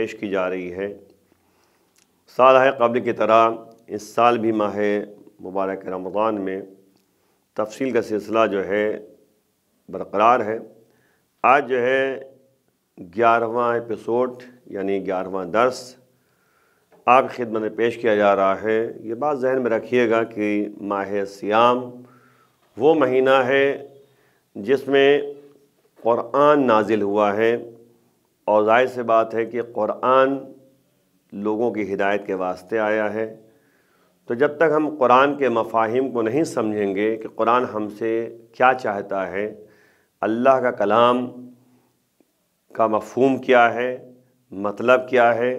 پیش کی جا رہی ہے۔ سالہ قبل کی طرح اس سال بھی ماہ مبارک رمضان میں تفصیل کا سلسلہ جو ہے برقرار ہے۔ آج جو ہے 11واں ایپیسوڈ یعنی 11واں درس آپ کی خدمت میں پیش کیا جا رہا ہے۔ یہ بات ذہن میں رکھیے گا کہ ماہ سیام وہ مہینہ ہے جس میں قرآن نازل ہوا ہے، اور ظاہر سی بات ہے کہ قرآن لوگوں کی ہدایت کے واسطے آیا ہے۔ تو جب تک ہم قرآن کے مفاہیم کو نہیں سمجھیں گے کہ قرآن ہم سے کیا چاہتا ہے، اللہ کا کلام کا مفہوم کیا ہے، مطلب کیا ہے،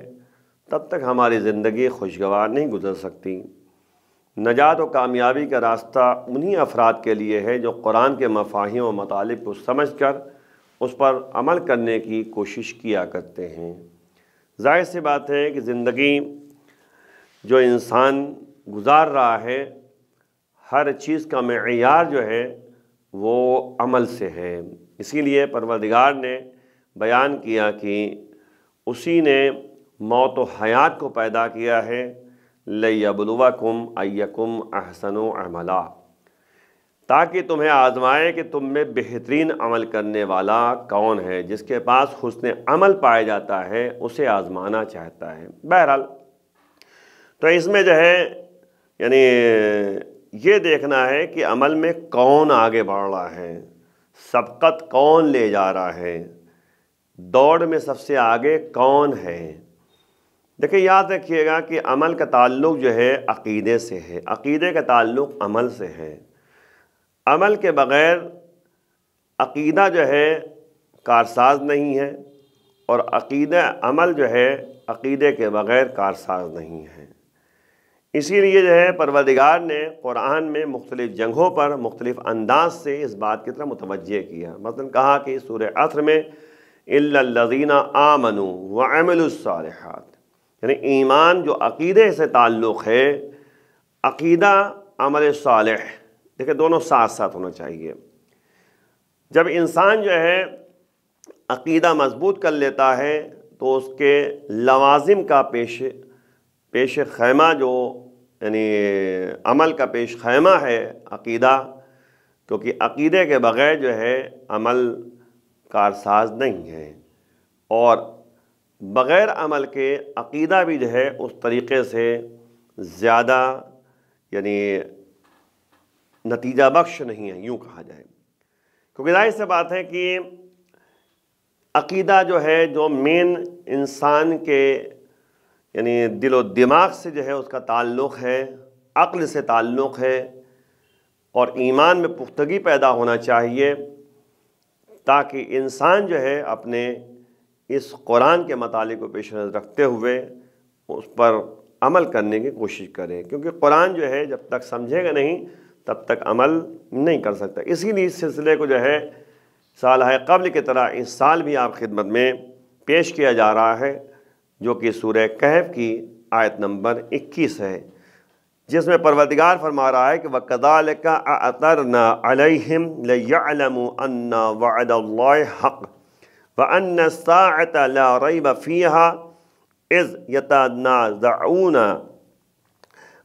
تب تک ہماری زندگی خوشگوار نہیں گزر سکتی۔ نجات و کامیابی کا راستہ انہی افراد کے لیے ہے جو قرآن کے مفاہیم و مطالب کو سمجھ کر اس پر عمل کرنے کی کوشش کیا کرتے ہیں۔ ظاہر سی بات ہے کہ زندگی جو انسان گزار رہا ہے، ہر چیز کا معیار جو ہے وہ عمل سے ہے۔ اسی لیے پروردگار نے بیان کیا کہ اسی نے موت و حیات کو پیدا کیا ہے، لِیَبْلُوَکُمْ أَیَّکُمْ أَحْسَنُ عَمَلًا، تاکہ تمہیں آزمائے کہ تم میں بہترین عمل کرنے والا کون ہے۔ جس کے پاس حسن عمل پایا جاتا ہے اسے آزمانا چاہتا ہے۔ بہرحال تو اس میں جو ہے یعنی یہ دیکھنا ہے کہ عمل میں کون آگے بڑھ رہا ہے، سبقت کون لے جا رہا ہے، دوڑ میں سب سے آگے کون ہے۔ دیکھیں، یاد رکھیے گا کہ عمل کا تعلق جو ہے عقیدے سے ہے، عقیدے کا تعلق عمل سے ہے۔ عمل کے بغیر عقیدہ جو ہے کارساز نہیں ہے، اور عمل جو ہے عقیدے کے بغیر کارساز نہیں ہے۔ اسی لیے جو ہے پروردگار نے قرآن میں مختلف جگہوں پر مختلف انداز سے اس بات کی طرف متوجہ کیا۔ مثلا کہا کہ سورہ عصر میں إِلَّا الَّذِينَ آمَنُوا وَعَمِلُوا الصَّالِحَاتِ، یعنی ایمان جو عقیدے سے تعلق ہے، عقیدہ عمل صالح، دیکھیں دونوں ساتھ ساتھ ہونا چاہیے۔ جب انسان جو ہے عقیدہ مضبوط کر لیتا ہے تو اس کے لوازم کا پیش خیمہ جو یعنی عمل کا پیش خیمہ ہے عقیدہ، کیونکہ عقیدے کے بغیر جو ہے عمل کارساز نہیں ہے، اور بغیر عمل کے عقیدہ بھی جو ہے اس طریقے سے زیادہ یعنی نتیجہ بخش نہیں ہے، یوں کہا جائے۔ کیونکہ ظاہر سی بات ہے کہ عقیدہ جو ہے جو مین انسان کے یعنی دل و دماغ سے جو ہے اس کا تعلق ہے، عقل سے تعلق ہے، اور ایمان میں پختگی پیدا ہونا چاہیے تاکہ انسان جو ہے اپنے اس قرآن کے مطالب کو پیش نظر رکھتے ہوئے اس پر عمل کرنے کی کوشش کرے، کیونکہ قرآن جو ہے جب تک سمجھے گا نہیں تب تک عمل نہیں کر سکتا۔ اسی لیے اس سلسلے کو جو ہے سالہ قبل کی طرح اس سال بھی آپ خدمت میں پیش کیا جا رہا ہے، جو کہ سورہ کہف کی آیت نمبر 21 ہے، جس میں پروردگار فرما رہا ہے کہ وَكَذَلِكَ أَعْثَرْنَا عَلَيْهِمْ لِيَعْلَمُوا أَنَّ وَعْدَ اللَّهِ حَقٌّ وَأَنَّ السَّاعَةَ لَا رَيْبَ فِيهَا إِذْ يَتَنَازَعُونَ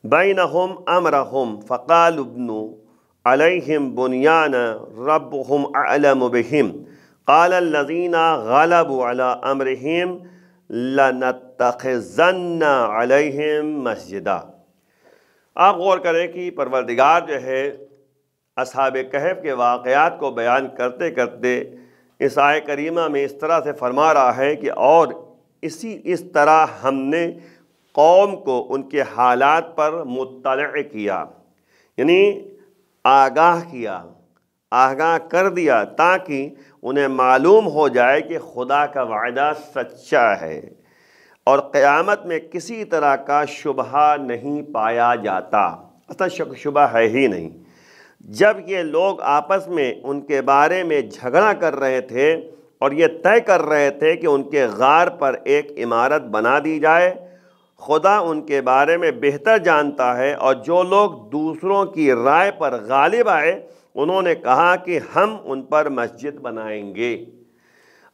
بَيْنَهُمْ أَمْرَهُمْ فَقَالُوا ابْنُوا عَلَيْهِمْ بُنْيَانًا رَبُّهُمْ أَعْلَمُ بِهِمْ قَالَ الَّذِينَ غَلَبُوا عَلَىٰ أَمْرِهِمْ لَنَتَّخِذَنَّ عَلَيْهِمْ مَسْجِدًا۔ آپ غور کریں کہ پروردگار جو ہے اصحاب کہف کے واقعات کو بیان کرتے کرتے اس آیت کریمہ میں اس طرح سے فرما رہا ہے کہ اور اس طرح ہم نے قوم کو ان کے حالات پر مطلع کیا، یعنی آگاہ کیا، آگاہ کر دیا، تاکہ انہیں معلوم ہو جائے کہ خدا کا وعدہ سچا ہے اور قیامت میں کسی طرح کا شبہ نہیں پایا جاتا، اصلا شک شبہ ہے ہی نہیں۔ جب یہ لوگ آپس میں ان کے بارے میں جھگڑا کر رہے تھے اور یہ طے کر رہے تھے کہ ان کے غار پر ایک عمارت بنا دی جائے، خدا ان کے بارے میں بہتر جانتا ہے، اور جو لوگ دوسروں کی رائے پر غالب آئے انہوں نے کہا کہ ہم ان پر مسجد بنائیں گے۔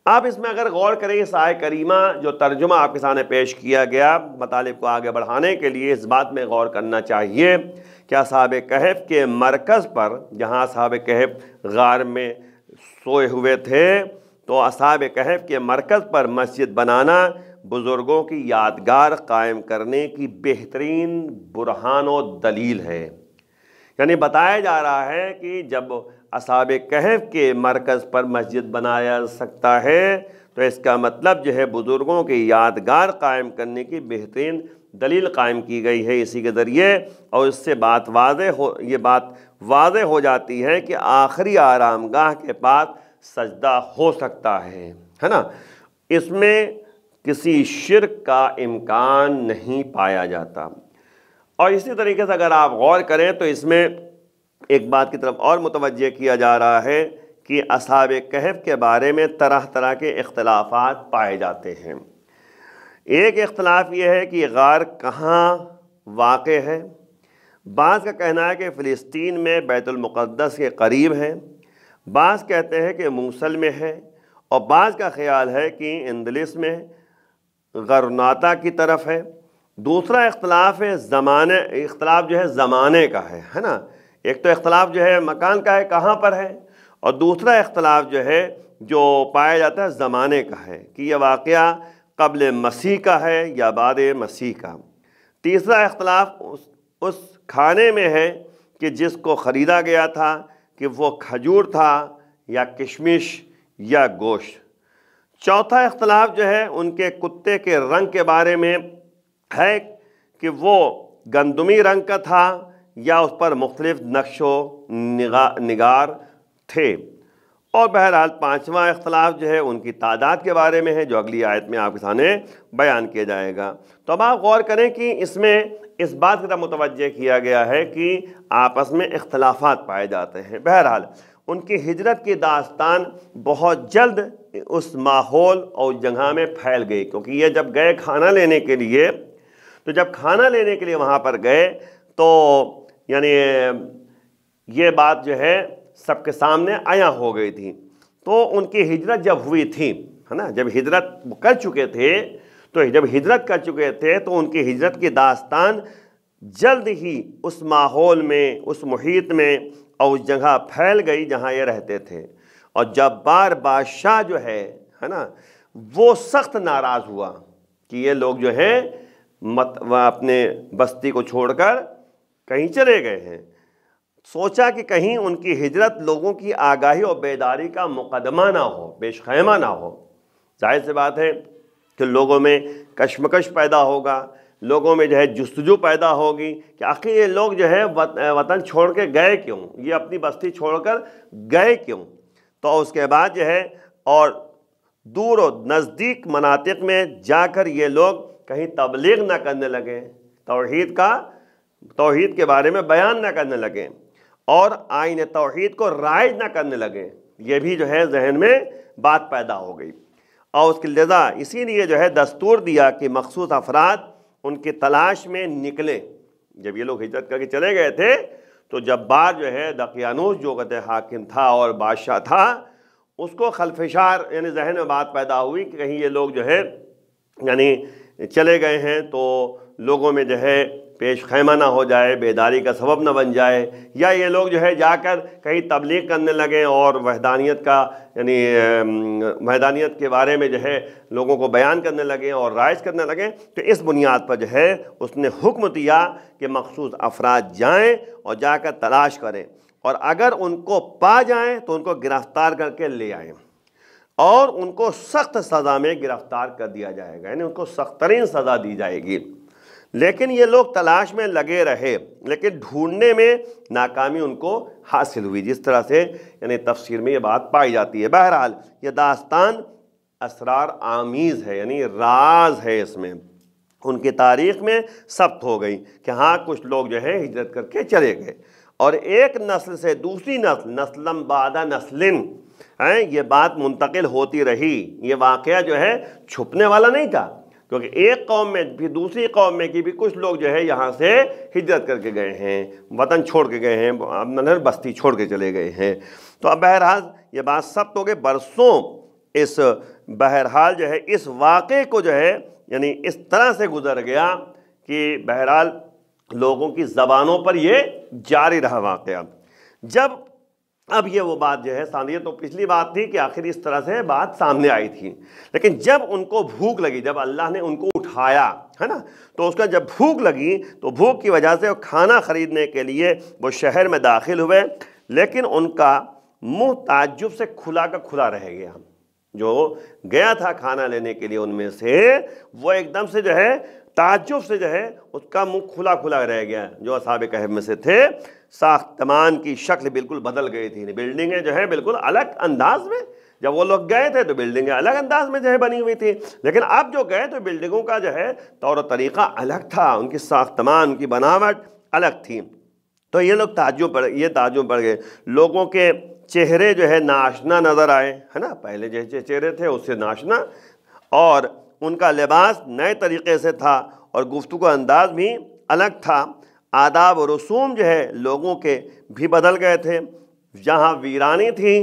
آپ اس میں اگر غور کریں اس آیت کریمہ جو ترجمہ آپ کے سامنے پیش کیا گیا، مطالب کو آگے بڑھانے کے لیے اس بات میں غور کرنا چاہیے کہ اصحاب کہف کے مرکز پر، جہاں اصحاب کہف غار میں سوئے ہوئے تھے، تو اصحاب کہف کے مرکز پر مسجد بنانا بزرگوں کی یادگار قائم کرنے کی بہترین برہان و دلیل ہے۔ یعنی بتایا جا رہا ہے کہ جب اصحاب کہف کے مرکز پر مسجد بنایا جا سکتا ہے تو اس کا مطلب جو ہے بزرگوں کی یادگار قائم کرنے کی بہترین دلیل قائم کی گئی ہے اسی کے ذریعے، اور اس سے یہ بات واضح ہو جاتی ہے کہ آخری آرام گاہ کے پاس سجدہ ہو سکتا ہے نا۔ اس میں کسی شرک کا امکان نہیں پایا جاتا۔ اور اسی طریقے سے اگر آپ غور کریں تو اس میں ایک بات کی طرف اور متوجہ کیا جا رہا ہے کہ اصحاب کہف کے بارے میں طرح طرح کے اختلافات پائے جاتے ہیں۔ ایک اختلاف یہ ہے کہ غار کہاں واقع ہے۔ بعض کا کہنا ہے کہ فلسطین میں بیت المقدس کے قریب ہے، بعض کہتے ہیں کہ موصل میں ہے، اور بعض کا خیال ہے کہ اندلس میں غرناطہ کی طرف ہے۔ دوسرا اختلاف ہے اختلاف جو ہے زمانے کا ہے نا۔ ایک تو اختلاف جو ہے مکان کا ہے، کہاں پر ہے، اور دوسرا اختلاف جو ہے جو پایا جاتا ہے زمانے کا ہے کہ یہ واقعہ قبل مسیح کا ہے یا بعد مسیح کا۔ تیسرا اختلاف اس کھانے میں ہے کہ جس کو خریدا گیا تھا کہ وہ کھجور تھا یا کشمش یا گوشت۔ چوتھا اختلاف جو ہے ان کے کتے کے رنگ کے بارے میں ہے کہ وہ گندمی رنگ کا تھا یا اس پر مختلف نقش و نگار تھے۔ اور بہرحال پانچواں اختلاف جو ہے ان کی تعداد کے بارے میں ہے، جو اگلی آیت میں آپ کے سامنے بیان کیا جائے گا۔ تو اب آپ غور کریں کہ اس میں اس بات کی طرف متوجہ کیا گیا ہے کہ آپس میں اختلافات پائے جاتے ہیں۔ بہرحال ان کی ہجرت کی داستان بہت جلد اس ماحول اور جگہ میں پھیل گئی، کیونکہ یہ جب گئے کھانا لینے کے لیے، تو جب کھانا لینے کے لیے وہاں پر گئے تو یعنی یہ بات جو ہے سب کے سامنے عیاں ہو گئی تھی۔ تو ان کی ہجرت جب ہوئی تھی ہے نا، جب ہجرت کر چکے تھے تو ان کی ہجرت کی داستان جلد ہی اس ماحول میں، اس محیط میں اور اس جگہ پھیل گئی جہاں یہ رہتے تھے۔ اور جبار بادشاہ جو ہے نا، وہ سخت ناراض ہوا کہ یہ لوگ جو ہے اپنے بستی کو چھوڑ کر کہیں چلے گئے ہیں۔ سوچا کہ کہیں ان کی ہجرت لوگوں کی آگاہی اور بیداری کا مقدمہ نہ ہو، پیش خیمہ نہ ہو۔ ظاہر سی بات ہے کہ لوگوں میں کشمکش پیدا ہوگا، لوگوں میں جو ہے جستجو پیدا ہوگی کہ آخر یہ لوگ جو ہے وطن چھوڑ کے گئے کیوں، یہ اپنی بستی چھوڑ کر گئے کیوں۔ تو اس کے بعد جو ہے اور دور و نزدیک مناطق میں جا کر یہ لوگ کہیں تبلیغ نہ کرنے لگے، توحید کے بارے میں بیان نہ کرنے لگے، اور آئین توحید کو رائج نہ کرنے لگے۔ یہ بھی جو ہے ذہن میں بات پیدا ہو گئی، اور اس کی لذا اسی لیے جو ہے دستور دیا کہ مخصوص افراد ان کی تلاش میں نکلیں۔ جب یہ لوگ ہجرت کر کے چلے گئے تھے تو جبار جو ہے دقیانوس جو کہتے حاکم تھا اور بادشاہ تھا، اس کو خلفشار یعنی ذہن میں بات پیدا ہوئی کہ کہیں یہ لوگ جو ہے یعنی چلے گئے ہیں تو لوگوں میں جو ہے پیش خیمہ نہ ہو جائے، بیداری کا سبب نہ بن جائے، یا یہ لوگ جو ہے جا کر کہیں تبلیغ کرنے لگیں اور وحدانیت کا یعنی وحدانیت کے بارے میں جو ہے لوگوں کو بیان کرنے لگیں اور رائج کرنے لگیں۔ تو اس بنیاد پر جو ہے اس نے حکم دیا کہ مخصوص افراد جائیں اور جا کر تلاش کریں، اور اگر ان کو پا جائیں تو ان کو گرفتار کر کے لے آئیں، اور ان کو سخت سزا میں گرفتار کر دیا جائے گا، یعنی ان کو سخت ترین سزا دی جائے گی۔ لیکن یہ لوگ تلاش میں لگے رہے، لیکن ڈھونڈنے میں ناکامی ان کو حاصل ہوئی، جس طرح سے یعنی تفسیر میں یہ بات پائی جاتی ہے۔ بہرحال یہ داستان اسرار آمیز ہے، یعنی راز ہے، اس میں ان کی تاریخ میں ثبت ہو گئی کہ ہاں کچھ لوگ جو ہے ہجرت کر کے چلے گئے، اور ایک نسل سے دوسری نسل، نسلم بعد نسلن، یہ بات منتقل ہوتی رہی۔ یہ واقعہ جو ہے چھپنے والا نہیں تھا، کیونکہ ایک قوم میں بھی دوسری قوم میں کی بھی کچھ لوگ جو ہے یہاں سے ہجرت کر کے گئے ہیں، وطن چھوڑ کے گئے ہیں، بستی چھوڑ کے چلے گئے ہیں۔ تو اب بہرحال یہ بات ثبت ہو گئی، برسوں اس بہرحال جو ہے اس واقعے کو جو ہے یعنی اس طرح سے گزر گیا کہ بہرحال لوگوں کی زبانوں پر یہ جاری رہا واقعہ۔ جب اب یہ وہ بات جو ہے سامنے، یہ تو پچھلی بات تھی کہ آخر اس طرح سے بات سامنے آئی تھی، لیکن جب ان کو بھوک لگی، جب اللہ نے ان کو اٹھایا ہے نا، تو اس کا جب بھوک لگی تو بھوک کی وجہ سے وہ کھانا خریدنے کے لیے وہ شہر میں داخل ہوئے، لیکن ان کا منہ تعجب سے کھلا کا کھلا رہ گیا۔ جو گیا تھا کھانا لینے کے لیے ان میں سے، وہ ایک دم سے جو ہے تعجب سے جو ہے اس کا منہ کھلا کھلا رہ گیا۔ جو اصحاب کہف میں سے تھے، ساختمان کی شکل بالکل بدل گئی تھی، بلڈنگیں جو ہے بالکل الگ انداز میں، جب وہ لوگ گئے تھے تو بلڈنگیں الگ انداز میں جو ہے بنی ہوئی تھی، لیکن اب جو گئے تو بلڈنگوں کا جو ہے طور و طریقہ الگ تھا، ان کی ساختمان، ان کی بناوٹ الگ تھی۔ تو یہ لوگ تعجب پڑ گئے، لوگوں کے چہرے جو ہے ناشنا نظر آئے، ہے نا، پہلے جیسے چہرے تھے اس سے ناشنا، اور ان کا لباس نئے طریقے سے تھا اور گفتگو کا انداز بھی الگ تھا۔ آداب و رسوم جو ہے لوگوں کے بھی بدل گئے تھے، جہاں ویرانی تھی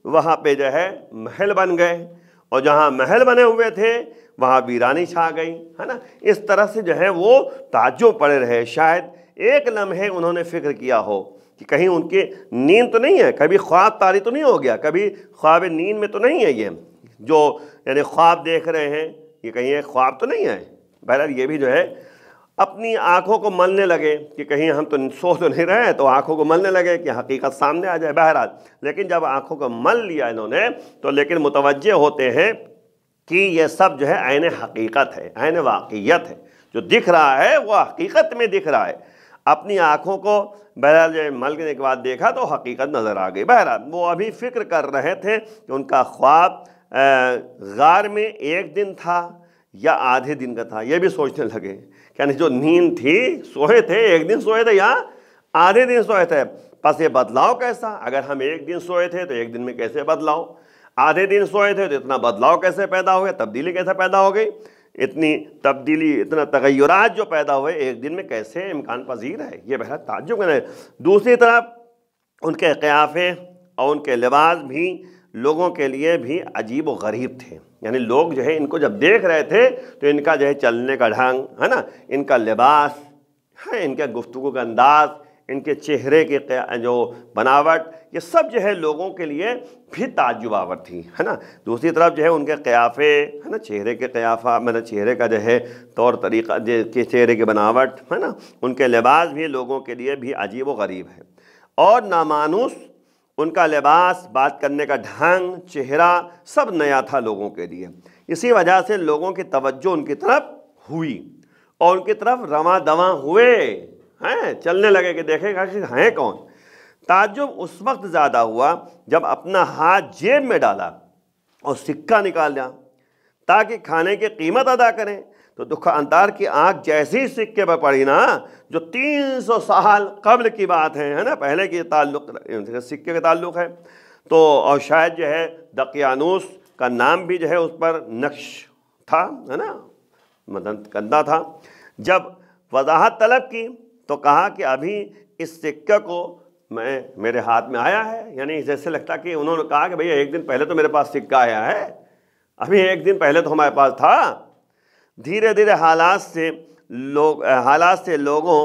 وہاں پہ جو ہے محل بن گئے، اور جہاں محل بنے ہوئے تھے وہاں ویرانی چھا گئی، ہے نا۔ اس طرح سے جو ہے وہ تعجب پڑے رہے۔ شاید ایک لمحے انہوں نے فکر کیا ہو کہ کہیں ان کی نیند تو نہیں ہے، کبھی خواب طاری تو نہیں ہو گیا، کبھی خواب نیند میں تو نہیں ہے یہ جو یعنی خواب دیکھ رہے ہیں، یہ کہیں ایک خواب تو نہیں ہے۔ بہرحال یہ بھی جو ہے اپنی آنکھوں کو ملنے لگے کہ کہیں ہم تو سو تو نہیں رہے، تو آنکھوں کو ملنے لگے کہ حقیقت سامنے آ جائے۔ بہرحال لیکن جب آنکھوں کو مل لیا انہوں نے تو لیکن متوجہ ہوتے ہیں کہ یہ سب جو ہے عین حقیقت ہے، عین واقعیت ہے، جو دکھ رہا ہے وہ حقیقت میں دکھ رہا ہے۔ اپنی آنکھوں کو بہرحال جو ملنے کے بعد دیکھا تو حقیقت نظر آ گئی۔ بہرحال وہ ابھی فکر کر رہے تھے کہ ان کا خواب غار میں ایک دن تھا یا آدھے دن کا تھا، یہ بھی سوچنے لگے، یعنی جو نیند تھی، سوئے تھے ایک دن سوئے تھے یا آدھے دن سوئے تھے، پس یہ بدلاؤ کیسا؟ اگر ہم ایک دن سوئے تھے تو ایک دن میں کیسے بدلاؤ؟ آدھے دن سوئے تھے تو اتنا بدلاؤ کیسے پیدا ہو گیا؟ تبدیلی کیسے پیدا ہو گئی؟ اتنی تبدیلی، اتنا تغیرات جو پیدا ہوئے ایک دن میں کیسے امکان پذیر ہے؟ یہ بہت تعجب ہے۔ دوسری طرف ان کے قیافے اور ان کے لباس بھی لوگوں کے لیے بھی عجیب و غریب تھے، یعنی لوگ جو ہے ان کو جب دیکھ رہے تھے تو ان کا جو ہے چلنے کا ڈھنگ ہے نا، ان کا لباس ہے، ان کے گفتگو کا انداز، ان کے چہرے کی جو بناوٹ، یہ سب جو ہے لوگوں کے لیے بھی تعجب آور تھی، ہے نا۔ دوسری طرف جو ہے ان کے قیافے ہے نا، چہرے کے قیافہ میں نے چہرے کا جو ہے طور طریقہ کہ چہرے کی بناوٹ ہے نا، ان کے لباس بھی لوگوں کے لیے بھی عجیب و غریب ہے اور نامانوس۔ ان کا لباس، بات کرنے کا ڈھنگ، چہرہ سب نیا تھا لوگوں کے لیے۔ اسی وجہ سے لوگوں کی توجہ ان کی طرف ہوئی اور ان کی طرف رواں دواں ہوئے، ہیں چلنے لگے کہ دیکھے گا کہ ہیں کون۔ تعجب اس وقت زیادہ ہوا جب اپنا ہاتھ جیب میں ڈالا اور سکہ نکالا تاکہ کھانے کی قیمت ادا کریں، تو دکاندار کی آنکھ جیسے ہی سکے پر پڑی نا، جو 300 سال قبل کی بات ہے نا، پہلے کی تعلق سکے کا تعلق ہے، تو اور شاید جو ہے دقیانوس کا نام بھی جو ہے اس پر نقش تھا، ہے نا، مدن کندہ تھا۔ جب وضاحت طلب کی تو کہا کہ ابھی اس سکے کو میرے ہاتھ میں آیا ہے، یعنی جیسے لگتا کہ انہوں نے کہا کہ بھئی ایک دن پہلے تو میرے پاس سکہ آیا ہے، ابھی ایک دن پہلے تو ہمارے پاس تھا۔ دھیرے دھیرے حالات سے لوگوں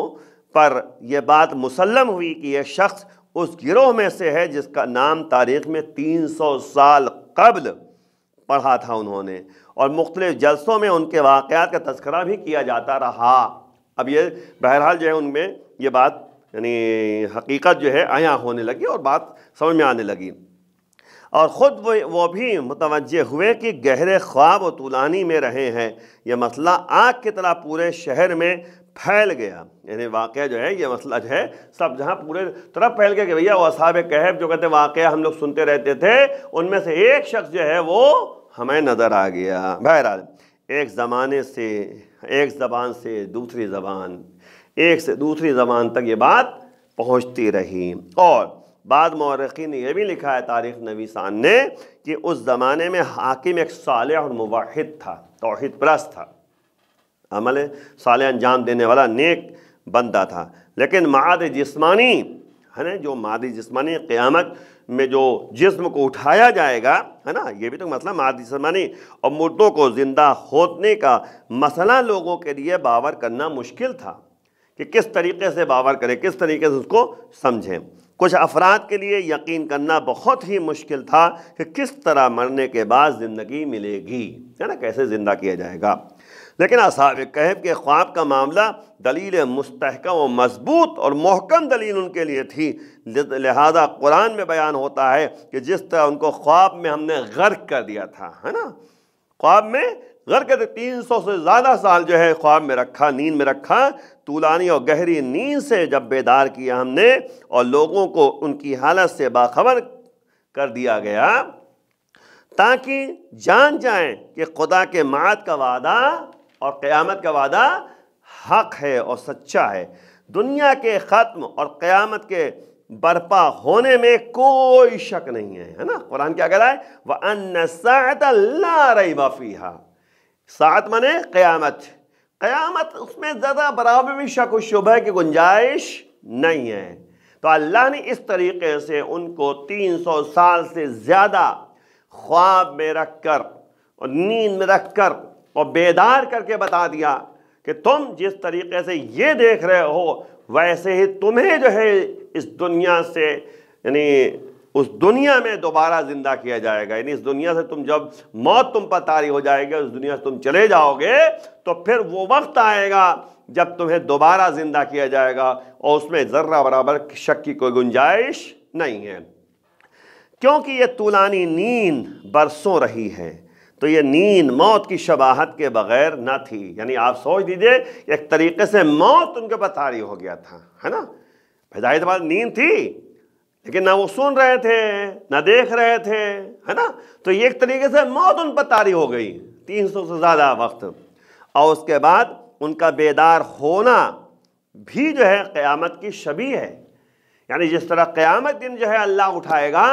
پر یہ بات مسلم ہوئی کہ یہ شخص اس گروہ میں سے ہے جس کا نام تاریخ میں 300 سال قبل پڑھا تھا انہوں نے، اور مختلف جلسوں میں ان کے واقعات کا تذکرہ بھی کیا جاتا رہا۔ اب یہ بہرحال جو ہے ان میں یہ بات یعنی حقیقت جو ہے عیاں ہونے لگی اور بات سمجھ میں آنے لگی، اور خود وہ بھی متوجہ ہوئے کہ گہرے خواب و طولانی میں رہے ہیں۔ یہ مسئلہ آگ کی طرح پورے شہر میں پھیل گیا، یعنی واقعہ جو ہے یہ مسئلہ جو ہے سب جہاں پورے طرف پھیل گیا کہ بھیا وہ اصحاب کہف جو کہتے واقعہ ہم لوگ سنتے رہتے تھے، ان میں سے ایک شخص جو ہے وہ ہمیں نظر آ گیا۔ بہرحال ایک زبان سے دوسری زبان، ایک سے دوسری زبان تک یہ بات پہنچتی رہی، اور بعد مورخین نے یہ بھی لکھا ہے تاریخ نویسان نے کہ اس زمانے میں حاکم ایک صالح اور موحد تھا، توحید پرست تھا، عمل صالح انجام دینے والا نیک بندہ تھا، لیکن معاد جسمانی ہے نا، جو مادی جسمانی قیامت میں جو جسم کو اٹھایا جائے گا، ہے نا، یہ بھی تو مسئلہ مادی جسمانی، اور مردوں کو زندہ ہونے کا مسئلہ لوگوں کے لیے باور کرنا مشکل تھا کہ کس طریقے سے باور کریں، کس طریقے سے اس کو سمجھیں۔ کچھ افراد کے لیے یقین کرنا بہت ہی مشکل تھا کہ کس طرح مرنے کے بعد زندگی ملے گی، ہے نا، کیسے زندہ کیا جائے گا۔ لیکن اصحاب کہف کے خواب کا معاملہ دلیل مستحکم و مضبوط اور محکم دلیل ان کے لیے تھی، لہذا قرآن میں بیان ہوتا ہے کہ جس طرح ان کو خواب میں ہم نے غرق کر دیا تھا، ہے نا، خواب میں غرق کر 300 سے زیادہ سال جو ہے خواب میں رکھا، نیند میں رکھا، طولانی اور گہری نیند سے جب بیدار کیا ہم نے اور لوگوں کو ان کی حالت سے باخبر کر دیا گیا تاکہ جان جائیں کہ خدا کے معاد کا وعدہ اور قیامت کا وعدہ حق ہے اور سچا ہے۔ دنیا کے ختم اور قیامت کے برپا ہونے میں کوئی شک نہیں ہے نا۔ قرآن کیا کہہ رہا ہے؟ وَأَنَّ السَّاعَةَ لَا رَيْبَ فِيهَا، ساعت مانے قیامت، قیامت اس میں زیادہ برابر بھی شک و شبہ کی گنجائش نہیں ہے۔ تو اللہ نے اس طریقے سے ان کو 300 سال سے زیادہ خواب میں رکھ کر اور نیند میں رکھ کر اور بیدار کر کے بتا دیا کہ تم جس طریقے سے یہ دیکھ رہے ہو ویسے ہی تمہیں جو ہے اس دنیا سے، یعنی اس دنیا میں دوبارہ زندہ کیا جائے گا، یعنی اس دنیا سے تم جب موت تم پر طاری ہو جائے گی، اس دنیا سے تم چلے جاؤ گے تو پھر وہ وقت آئے گا جب تمہیں دوبارہ زندہ کیا جائے گا، اور اس میں ذرہ برابر شک کی کوئی گنجائش نہیں ہے۔ کیونکہ یہ طولانی نیند برسوں رہی ہے تو یہ نیند موت کی شباہت کے بغیر نہ تھی، یعنی آپ سوچ دیجئے ایک طریقے سے موت ان کے پر طاری ہو گیا تھا، ہے نا، ظاہر بات نیند تھی لیکن نہ وہ سن رہے تھے نہ دیکھ رہے تھے، ہے نا، تو یہ ایک طریقے سے موت ان پر طاری ہو گئی 300 سے زیادہ وقت، اور اس کے بعد ان کا بیدار ہونا بھی جو ہے قیامت کی شبیہ ہے، یعنی جس طرح قیامت دن جو ہے اللہ اٹھائے گا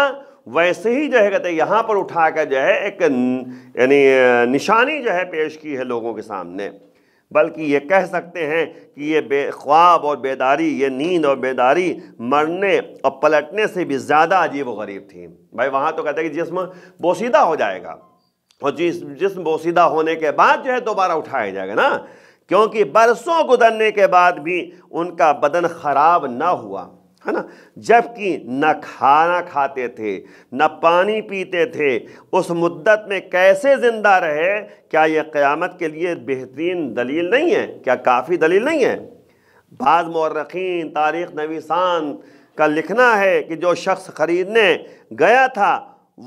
ویسے ہی جو ہے کہتے ہیں یہاں پر اٹھا کر جو ہے ایک یعنی نشانی جو ہے پیش کی ہے لوگوں کے سامنے، بلکہ یہ کہہ سکتے ہیں کہ یہ خواب اور بیداری، یہ نیند اور بیداری مرنے اور پلٹنے سے بھی زیادہ عجیب و غریب تھی۔ بھائی وہاں تو کہتے ہیں کہ جسم بوسیدہ ہو جائے گا، اور جسم بوسیدہ ہونے کے بعد جو ہے دوبارہ اٹھایا جائے گا نا، کیونکہ برسوں گزرنے کے بعد بھی ان کا بدن خراب نہ ہوا، ہے نا، جبکہ نہ کھانا کھاتے تھے نہ پانی پیتے تھے، اس مدت میں کیسے زندہ رہے؟ کیا یہ قیامت کے لیے بہترین دلیل نہیں ہے؟ کیا کافی دلیل نہیں ہے؟ بعض مورخین تاریخ نویسان کا لکھنا ہے کہ جو شخص خریدنے گیا تھا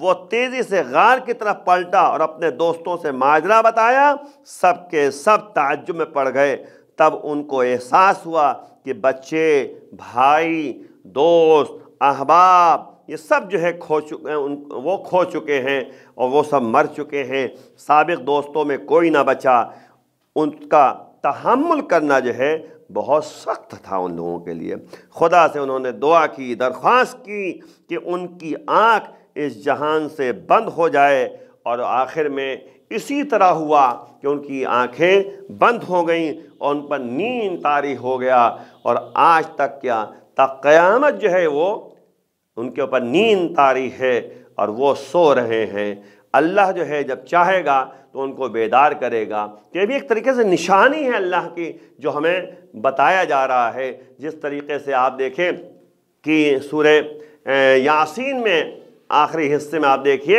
وہ تیزی سے غار کی طرف پلٹا اور اپنے دوستوں سے ماجرا بتایا، سب کے سب تعجب میں پڑ گئے۔ تب ان کو احساس ہوا کہ بچے، بھائی، دوست، احباب یہ سب جو ہے وہ کھو چکے ہیں اور وہ سب مر چکے ہیں، سابق دوستوں میں کوئی نہ بچا۔ ان کا تحمل کرنا جو ہے بہت سخت تھا ان لوگوں کے لیے۔ خدا سے انہوں نے دعا کی، درخواست کی کہ ان کی آنکھ اس جہان سے بند ہو جائے، اور آخر میں اسی طرح ہوا کہ ان کی آنکھیں بند ہو گئیں اور ان پر نیند طاری ہو گیا، اور آج تک کیا تا قیامت جو ہے وہ ان کے اوپر نیند طاری ہے اور وہ سو رہے ہیں۔ اللہ جو ہے جب چاہے گا تو ان کو بیدار کرے گا۔ یہ بھی ایک طریقے سے نشانی ہے اللہ کی جو ہمیں بتایا جا رہا ہے۔ جس طریقے سے آپ دیکھیں کہ سورہ یاسین میں آخری حصے میں آپ دیکھیے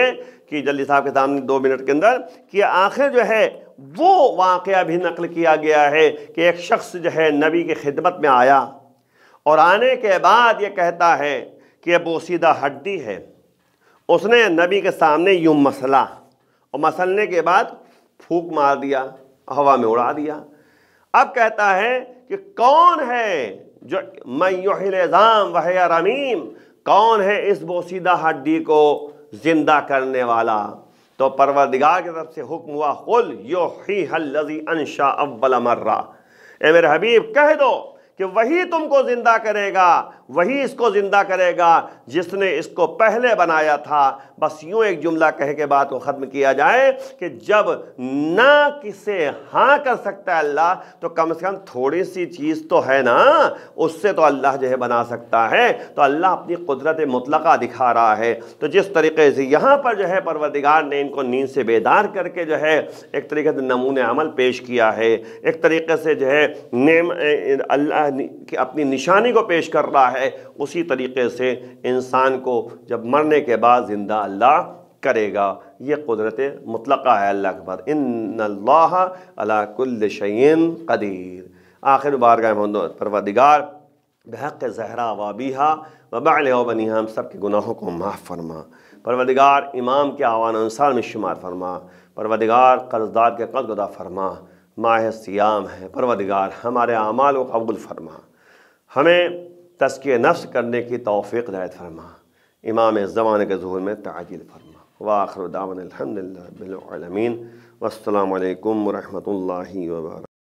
کہ جلدی صاحب کے سامنے 2 منٹ کے اندر کہ آخر جو ہے وہ واقعہ بھی نقل کیا گیا ہے کہ ایک شخص جو ہے نبی کی خدمت میں آیا اور آنے کے بعد یہ کہتا ہے کہ یہ بوسیدہ ہڈی ہے۔ اس نے نبی کے سامنے یوں مسلا اور مسلنے کے بعد پھونک مار دیا، ہوا میں اڑا دیا۔ اب کہتا ہے کہ کون ہے جو من یحیی العظام وہی رمیم، کون ہے اس بوسیدہ ہڈی کو زندہ کرنے والا؟ تو پروردگار کی طرف سے حکم ہوا قل یحییھا الذی انشأ اول مرہ، اے میرے حبیب کہہ دو کہ وہی تم کو زندہ کرے گا، وہی اس کو زندہ کرے گا جس نے اس کو پہلے بنایا تھا۔ بس یوں ایک جملہ کہہ کے بات کو ختم کیا جائے کہ جب نہ کسے ہاں کر سکتا ہے اللہ، تو کم سے کم تھوڑی سی چیز تو ہے نا، اس سے تو اللہ جو ہے بنا سکتا ہے۔ تو اللہ اپنی قدرت مطلقہ دکھا رہا ہے۔ تو جس طریقے سے یہاں پر جو ہے پروردگار نے ان کو نیند سے بیدار کر کے جو ہے ایک طریقے سے نمونِ عمل پیش کیا ہے، ایک طریقے سے جو ہے اللہ کی اپنی نشانی کو پیش کر رہا ہے، اسی طریقے سے انسان کو جب مرنے کے بعد زندہ اللہ کرے گا۔ یہ قدرت مطلقہ ہے اللہ کے پاس۔ ان اللہ علی کل شیء قدیر۔ آخر بارگاہ محمد پروردگار بحق زہرا و ابیہا و بعلہا و بنیہا ہم سب کے گناہوں کو معاف فرما۔ پروردگار امام کے اعوان انصار میں شمار فرما۔ پروردگار قرضدار کے قرض ادا فرما۔ ماہ سیام ہے، پروردگار ہمارے اعمال کو قبول فرما، ہمیں تزکیہ نفس کرنے کی توفیق عنایت فرما، امام زمانے کے ظہور میں تعجیل فرما۔ وآخر دعوانا الحمدللہ رب العالمین، والسلام علیکم ورحمۃ اللہ وبرکاتہ۔